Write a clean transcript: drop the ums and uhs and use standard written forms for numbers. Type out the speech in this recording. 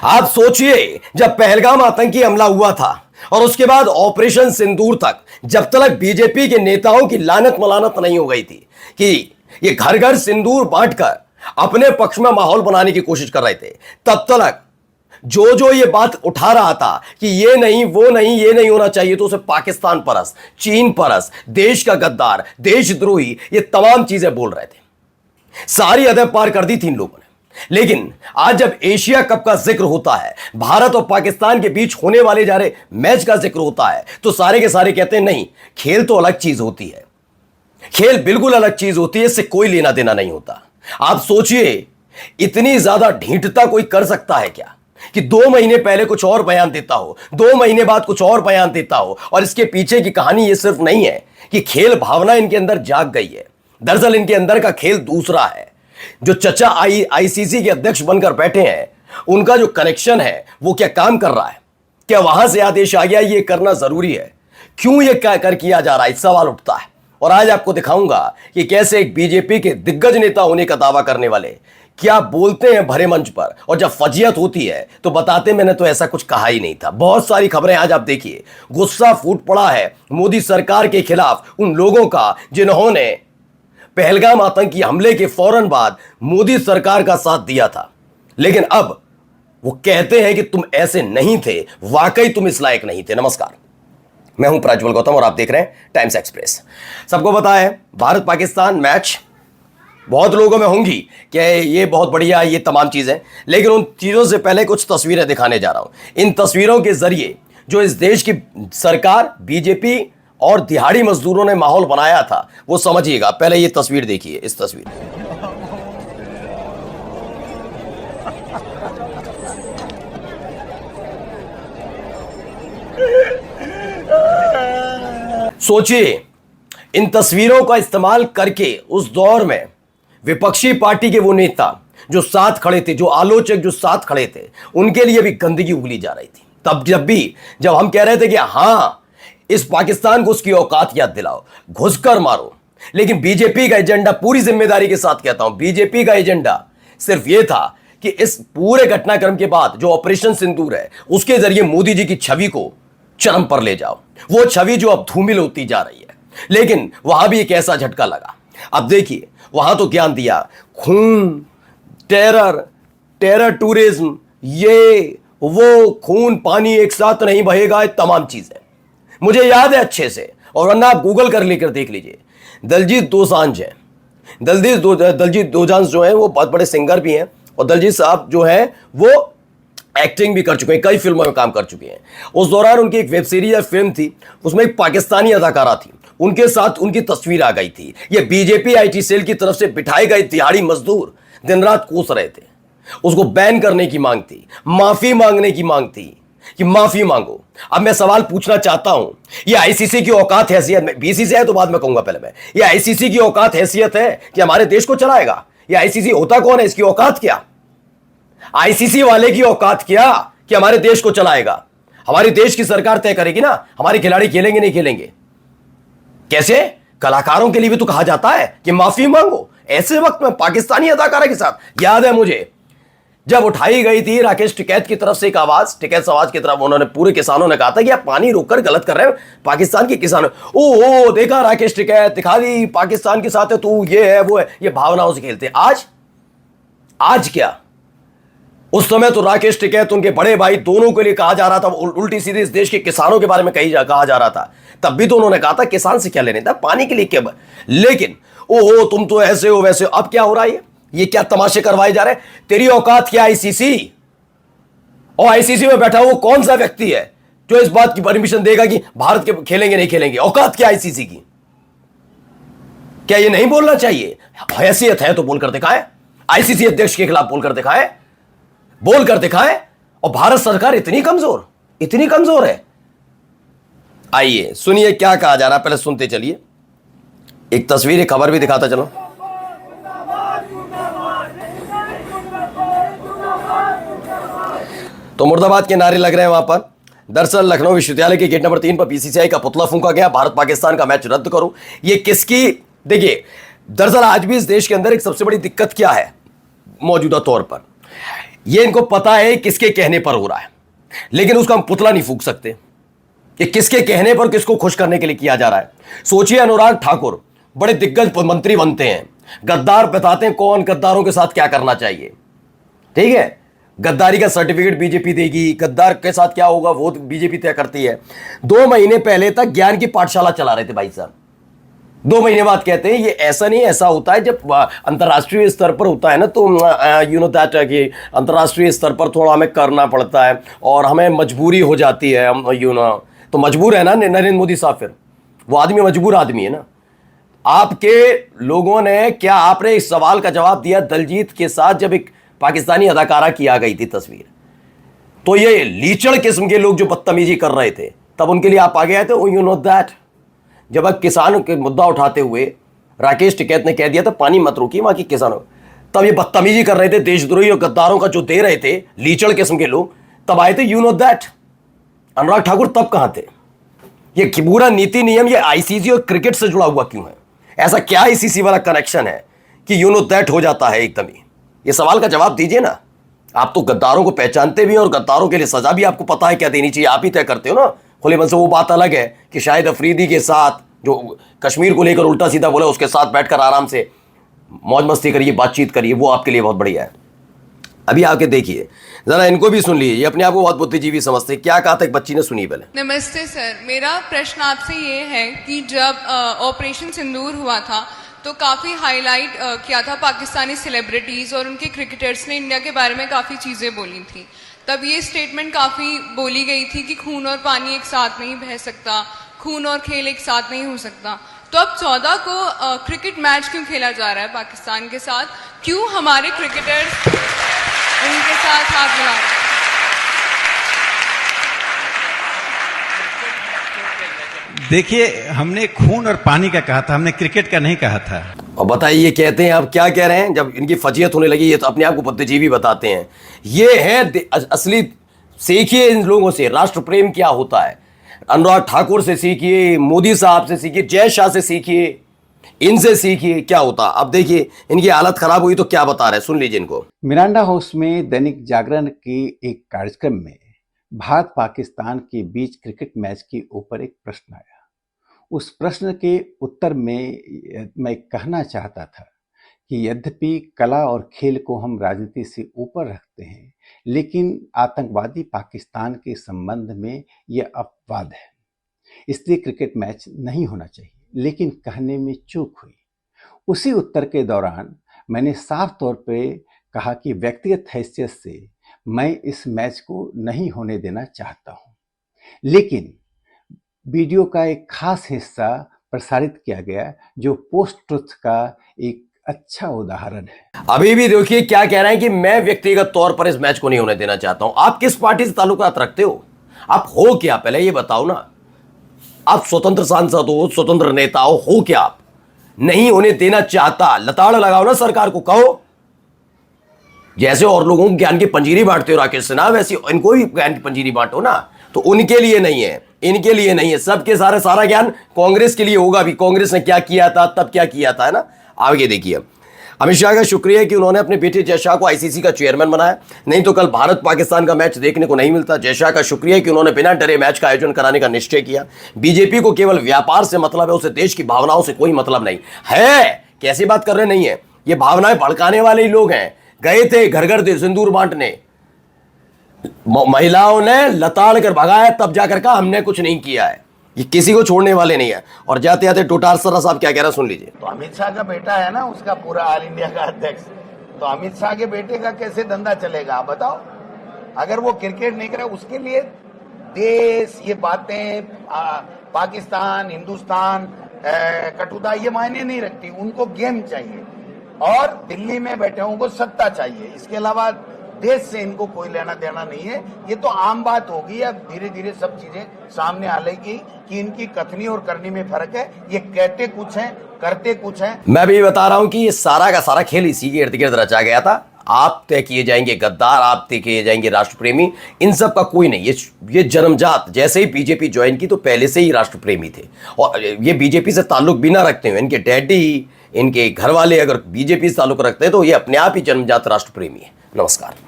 आप सोचिए, जब पहलगाम आतंकी हमला हुआ था और उसके बाद ऑपरेशन सिंदूर तक, जब तक बीजेपी के नेताओं की लानत मलानत नहीं हो गई थी कि ये घर घर सिंदूर बांटकर अपने पक्ष में माहौल बनाने की कोशिश कर रहे थे, तब तक जो जो ये बात उठा रहा था कि ये नहीं वो नहीं ये नहीं होना चाहिए, तो उसे पाकिस्तान परस्त, चीन परस्त, देश का गद्दार, देशद्रोही, ये तमाम चीजें बोल रहे थे। सारी हदें पार कर दी थी इन लोगों ने। लेकिन आज जब एशिया कप का जिक्र होता है, भारत और पाकिस्तान के बीच होने वाले जा रहे मैच का जिक्र होता है, तो सारे के सारे कहते हैं नहीं, खेल तो अलग चीज होती है, खेल बिल्कुल अलग चीज होती है, इससे कोई लेना देना नहीं होता। आप सोचिए, इतनी ज्यादा ढीठता कोई कर सकता है क्या कि 2 महीने पहले कुछ और बयान देता हो, 2 महीने बाद कुछ और बयान देता हो, और इसके पीछे की कहानी यह सिर्फ नहीं है कि खेल भावना इनके अंदर जाग गई है। दरअसल इनके अंदर का खेल दूसरा है। जो चचा आईसीसी के अध्यक्ष बनकर बैठे हैं, उनका जो कनेक्शन है वो क्या काम कर रहा है? क्या वहां से आदेश आ गया ये करना जरूरी है? क्यों ये क्या कर किया जा रहा है, सवाल उठता है। और आज आपको दिखाऊंगा कि कैसे एक बीजेपी के दिग्गज नेता होने का दावा करने वाले क्या बोलते हैं भरे मंच पर, और जब फजियत होती है तो बताते मैंने तो ऐसा कुछ कहा ही नहीं था। बहुत सारी खबरें आज आप देखिए। गुस्सा फूट पड़ा है मोदी सरकार के खिलाफ उन लोगों का जिन्होंने पहलगाम आतंकी हमले के फौरन बाद मोदी सरकार का साथ दिया था, लेकिन अब वो कहते हैं कि तुम ऐसे नहीं थे, वाकई तुम इस लायक नहीं थे। नमस्कार, मैं हूं प्रज्वल गौतम और आप देख रहे हैं टाइम्स एक्सप्रेस। सबको पता है भारत पाकिस्तान मैच बहुत लोगों में होंगी कि ये बहुत बढ़िया, ये तमाम चीजें, लेकिन उन चीजों से पहले कुछ तस्वीरें दिखाने जा रहा हूं। इन तस्वीरों के जरिए जो इस देश की सरकार, बीजेपी और दिहाड़ी मजदूरों ने माहौल बनाया था वो समझिएगा। पहले ये तस्वीर देखिए, इस तस्वीर। सोचिए, इन तस्वीरों का इस्तेमाल करके उस दौर में विपक्षी पार्टी के वो नेता जो साथ खड़े थे, जो आलोचक जो साथ खड़े थे, उनके लिए भी गंदगी उगली जा रही थी। तब जब हम कह रहे थे कि हां, इस पाकिस्तान को उसकी औकात याद दिलाओ, घुसकर मारो, लेकिन बीजेपी का एजेंडा, पूरी जिम्मेदारी के साथ कहता हूं, बीजेपी का एजेंडा सिर्फ यह था कि इस पूरे घटनाक्रम के बाद जो ऑपरेशन सिंदूर है उसके जरिए मोदी जी की छवि को चरम पर ले जाओ, वो छवि जो अब धूमिल होती जा रही है। लेकिन वहां भी एक ऐसा झटका लगा। अब देखिए, वहां तो ज्ञान दिया, खून, टेरर टूरिज्म, ये वो, खून पानी एक साथ नहीं बहेगा, तमाम चीजें मुझे याद है अच्छे से, और वरना आप गूगल कर लेकर देख लीजिए। दलजीत दोसांझ है, दलजीत दोसांझ जो है वो बहुत बड़े सिंगर भी हैं, और दलजीत साहब जो है वो एक्टिंग भी कर चुके हैं, कई फिल्मों में काम कर चुके हैं। उस दौरान उनकी एक वेब सीरीज या फिल्म थी, उसमें एक पाकिस्तानी अदाकारा थी, उनके साथ उनकी तस्वीर आ गई थी। ये बीजेपी आईटी सेल की तरफ से बिठाए गए दिहाड़ी मजदूर दिन रात कोस रहे थे, उसको बैन करने की मांग थी, माफी मांगने की मांग थी कि माफी मांगो। अब मैं सवाल पूछना चाहता हूं, ये आईसीसी की औकात हैसियत में, बीसीसीआई तो बाद में कहूंगा, पहले मैं, ये आईसीसी की औकात हैसियत है कि हमारे देश को चलाएगा? ये आईसीसी होता कौन है, इसकी औकात क्या? आईसीसी वाले की औकात क्या कि हमारे देश को चलाएगा? हमारे देश की सरकार तय करेगी ना हमारे खिलाड़ी खेलेंगे नहीं खेलेंगे। कैसे? कलाकारों के लिए भी तो कहा जाता है कि माफी मांगो। ऐसे वक्त में पाकिस्तानी अदाकारा के साथ, याद है मुझे, जब उठाई गई थी राकेश टिकैत की तरफ से एक आवाज, टिकैत समाज की तरफ, उन्होंने, पूरे किसानों ने कहा था कि आप पानी रोककर गलत कर रहे हैं पाकिस्तान के किसानों। ओ देखा राकेश टिकैत, दिखा दी पाकिस्तान के साथ है तू, ये है वो है, ये भावनाओं से खेलते। आज क्या? उस समय तो राकेश टिकैत, उनके बड़े भाई, दोनों के लिए कहा जा रहा था, उल्टी सीधी इस देश के किसानों के बारे में कहा जा रहा था। तब भी तो उन्होंने कहा था किसान से क्या लेने था, पानी के लिए क्या। लेकिन ओहो तुम तो ऐसे हो वैसे हो। अब क्या हो रहा है? ये क्या तमाशे करवाए जा रहे हैं? तेरी औकात क्या आईसीसी? और आईसीसी में बैठा वो कौन सा व्यक्ति है जो इस बात की परमिशन देगा कि भारत के खेलेंगे नहीं खेलेंगे? औकात क्या आईसीसी की? क्या ये नहीं बोलना चाहिए? हैसियत है तो बोलकर दिखाए, आईसीसी अध्यक्ष के खिलाफ बोलकर दिखाए। और भारत सरकार इतनी कमजोर है। आइए सुनिए क्या कहा जा रहा है, पहले सुनते चलिए। एक तस्वीर, एक खबर भी दिखाता चलो। तो मुर्दाबाद के नारे लग रहे हैं वहां पर। दरअसल लखनऊ विश्वविद्यालय के गेट नंबर 3 पर बीसीसीआई का पुतला फूंका गया, भारत पाकिस्तान का मैच रद्द करो। ये किसकी? देखिए, दरअसल आज भी इस देश के अंदर एक सबसे बड़ी दिक्कत क्या है मौजूदा तौर पर, ये इनको पता है किसके कहने पर हो रहा है, लेकिन उसका हम पुतला नहीं फूंक सकते कि किसके कहने पर किसको खुश करने के लिए किया जा रहा है। सोचिए, अनुराग ठाकुर बड़े दिग्गज मंत्री बनते हैं, गद्दार बताते हैं कौन गद्दारों के साथ क्या करना चाहिए, ठीक है। गद्दारी का सर्टिफिकेट बीजेपी देगी, गद्दार के साथ क्या होगा वो बीजेपी तय करती है। 2 महीने पहले तक ज्ञान की पाठशाला चला रहे थे भाई साहब, 2 महीने बाद कहते हैं ये ऐसा नहीं, ऐसा होता है जब अंतर्राष्ट्रीय स्तर पर होता है ना, तो यू नो दैट कि अंतर्राष्ट्रीय स्तर पर थोड़ा हमें करना पड़ता है और हमें मजबूरी हो जाती है, यू नो। तो मजबूर है ना नरेंद्र मोदी साहब, फिर वो आदमी मजबूर आदमी है ना। आपके लोगों ने क्या, आपने इस सवाल का जवाब दिया दलजीत के साथ जब एक पाकिस्तानी अदाकारा की आ गई थी तस्वीर, तो ये लीचड़ किस्म के लोग जो बदतमीजी कर रहे थे, तब उनके लिए आप आगे आए थे। यू नो दैट जब अब किसानों के मुद्दा उठाते हुए राकेश टिकैत ने कह दिया था पानी मत रोकिए वहां की किसानों, तब ये बदतमीजी कर रहे थे, देशद्रोही और गद्दारों का जो दे रहे थे लीचड़ किस्म के लोग, तब आए थे। You know that Anurag Thakur तब कहां थे? ये पूरा नीति नियम ये आईसीसी और क्रिकेट से जुड़ा हुआ क्यों है? ऐसा क्या आईसीसी वाला कनेक्शन है कि यू नो दैट हो जाता है एकदम ही? ये सवाल का जवाब दीजिए ना। आप तो गद्दारों को पहचानते भी हैं और गद्दारों के लिए सजा भी आपको पता है क्या देनी चाहिए, आप ही तय करते हो ना खुले मन से। वो बात अलग है कि शाहिद अफरीदी के साथ जो कश्मीर को लेकर उल्टा सीधा बोला, उसके साथ बैठकर आराम से मौज मस्ती करिए, बातचीत करिए, वो आपके लिए बहुत बढ़िया है। अभी आके देखिए जरा, इनको भी सुन लीजिए, ये अपने आप को बहुत बुद्धिजीवी समझते हैं। क्या कहा था एक बच्ची ने, सुनिए पहले। नमस्ते सर, मेरा प्रश्न आपसे ये है कि जब ऑपरेशन सिंदूर हुआ था तो काफ़ी हाईलाइट किया था पाकिस्तानी सेलिब्रिटीज़ और उनके क्रिकेटर्स ने इंडिया के बारे में काफ़ी चीज़ें बोली थी। तब ये स्टेटमेंट काफ़ी बोली गई थी कि खून और पानी एक साथ नहीं बह सकता, खून और खेल एक साथ नहीं हो सकता। तो अब 14 को क्रिकेट मैच क्यों खेला जा रहा है पाकिस्तान के साथ? क्यों हमारे क्रिकेटर्स उनके साथ हाथ मिला रहे हैं? देखिए, हमने खून और पानी का कहा था, हमने क्रिकेट का नहीं कहा था। और बताइए ये कहते हैं, आप क्या कह रहे हैं? जब इनकी फजीयत होने लगी, ये तो अपने आप को बुद्धिजीवी बताते हैं। ये है असली। सीखिए इन लोगों से राष्ट्र प्रेम क्या होता है। अनुराग ठाकुर से सीखिए, मोदी साहब से सीखिए, जय शाह से सीखिए, इनसे सीखिए क्या होता। अब देखिए इनकी हालत खराब हुई तो क्या बता रहे, सुन लीजिए इनको। मिरांडा हाउस में दैनिक जागरण के एक कार्यक्रम में भारत पाकिस्तान के बीच क्रिकेट मैच के ऊपर एक प्रश्न आया। उस प्रश्न के उत्तर में मैं कहना चाहता था कि यद्यपि कला और खेल को हम राजनीति से ऊपर रखते हैं, लेकिन आतंकवादी पाकिस्तान के संबंध में यह अपवाद है, इसलिए क्रिकेट मैच नहीं होना चाहिए। लेकिन कहने में चूक हुई। उसी उत्तर के दौरान मैंने साफ तौर पे कहा कि व्यक्तिगत हैसियत से मैं इस मैच को नहीं होने देना चाहता हूं। लेकिन वीडियो का एक खास हिस्सा प्रसारित किया गया जो पोस्ट ट्रुथ का एक अच्छा उदाहरण है। अभी भी देखिए क्या कह रहे हैं कि मैं व्यक्तिगत तौर पर इस मैच को नहीं होने देना चाहता हूं। आप किस पार्टी से ताल्लुकात रखते हो? आप हो क्या, पहले ये बताओ ना। आप स्वतंत्र सांसद हो, स्वतंत्र नेता हो क्या? आप नहीं होने देना चाहता, लताड़ लगाओ ना सरकार को, कहो जैसे और लोगों को ज्ञान की पंजीरी बांटते हो राकेश सिन्हा, वैसे इनको भी ज्ञान की पंजीरी बांटो ना। तो उनके लिए नहीं है, इनके लिए नहीं है, सबके सारा ज्ञान कांग्रेस के लिए होगा भी। कांग्रेस ने क्या किया था, तब क्या किया था, है ना। आगे देखिए, अमित शाह का शुक्रिया कि उन्होंने अपने बेटे जय शाह को आईसीसी का चेयरमैन बनाया, नहीं तो कल भारत पाकिस्तान का मैच देखने को नहीं मिलता। जय शाह का शुक्रिया कि उन्होंने बिना डरे मैच का आयोजन कराने का निश्चय किया। बीजेपी को केवल व्यापार से मतलब है, उसे देश की भावनाओं से कोई मतलब नहीं है। कैसी बात कर रहे नहीं है, ये भावनाएं भड़काने वाले ही लोग हैं। गए थे घर घर दे सिंदूर बांटने, महिलाओं ने लताड़ कर भगाया, तब जाकर कहा हमने कुछ नहीं किया है। ये किसी को छोड़ने वाले नहीं है। और जाते जाते डोटासरा साहब क्या कह रहा है, सुन लीजिए। तो अमित शाह का बेटा है ना, उसका पूरा ऑल इंडिया का अध्यक्ष, तो अमित शाह के बेटे का कैसे धंधा चलेगा आप बताओ? अगर वो क्रिकेट नहीं करे, उसके लिए देश, ये बातें पाकिस्तान, हिंदुस्तान, कटुता, ये मायने नहीं रखती। उनको गेम चाहिए और दिल्ली में बैठे को सत्ता चाहिए। इसके अलावा देश से इनको कोई लेना देना नहीं है। ये तो आम बात होगी। अब धीरे धीरे सब चीजें सामने आ लेगी कि इनकी कथनी और करनी में फर्क है। ये कहते कुछ हैं, करते कुछ हैं। मैं भी बता रहा हूं कि ये सारा का सारा खेल इसी के इर्द गिर्द रचा गया था। आप तय किए जाएंगे गद्दार, आप तय किए जाएंगे राष्ट्रप्रेमी, इन सब का कोई नहीं। ये जन्मजात, जैसे ही बीजेपी ज्वाइन की तो पहले से ही राष्ट्रप्रेमी थे और ये बीजेपी से ताल्लुक भी ना रखते हुए, इनके डैडी, इनके घर वाले अगर बीजेपी से ताल्लुक रखते हैं तो ये अपने आप ही जन्मजात राष्ट्रप्रेमी है। नमस्कार।